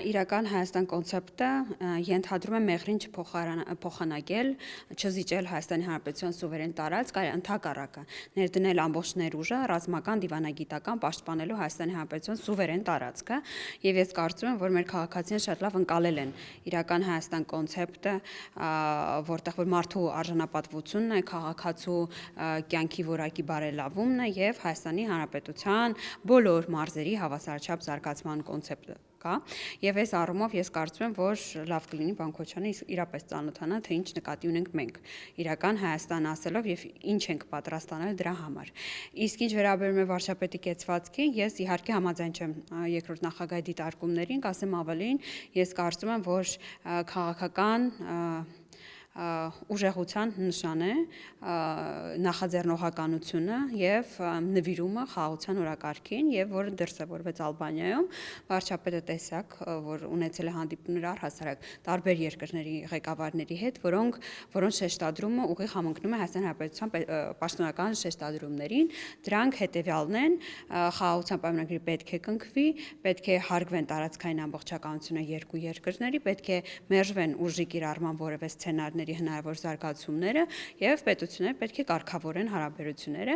իրական Հայաստան կոնցեպտը ենթադրում է մեղրին չփոխանակել, չզիջել Հայաստանի Հանրապետության սուվերեն տարածք, այլ ընդհակառակը ներդնել ամբողջ ներուժը ռազմական, դիվանագիտական պաշտպանելու Հայաստանի Հանրապետության սուվերեն տարածքը, եւ ես կարծում եմ, որ մեր քաղաքացիները շատ լավ ընկալել են իրական Հայաստան կոնցեպտը, որտեղ որ մարդու արժանապատվությունն է, քաղաքացու կյանքի որակի բարելավումն է եւ Հայաստանի Հանրապետության բոլոր մարզերի հավասարաչափ զարգացման կոնցեպտը կա, եւ այս առումով ես կարծում եմ, որ լավ կլինի պարոն Քոչարյանը իրապես ծանոթանա, թե ինչ նկատի ունենք մենք իրական Հայաստան ասելով եւ ինչ ենք պատրաստ անել դրա համար։ Իսկ ինչ վերաբերում է վարչապետի կեցվածքին, ես իհարկե համաձայն չեմ երկրորդ նախագահի դիտարկումներին, կասեմ ավելին, ես կարծում եմ, որ քաղաքական ուժեղության նշան է նախաձեռնողականությունը եւ նվիրումը խաղաղության օրակարգին եւ որը դրսեւորվեց Ալբանիայում վարչապետը տեսակ, որ ունեցել է հանդիպումներ առհասարակ տարբեր երկրների ղեկավարների հետ, որոնց շեշտադրումը ուղիղ համընկնում է Հայաստանի Հանրապետության պաշտոնական շեշտադրումներին, դրանք հետեւյալն են, խաղաղության պայմանագրի պետք է կնքվի, պետք է հարգվեն տարածքային ամբողջականությունը երկու երկրների, պետք է մերժվեն ուժի կիրառման որևէ սցենարներ հնարավոր զարգացումները եւ պետությունները պետք է կարգավորեն հարաբերությունները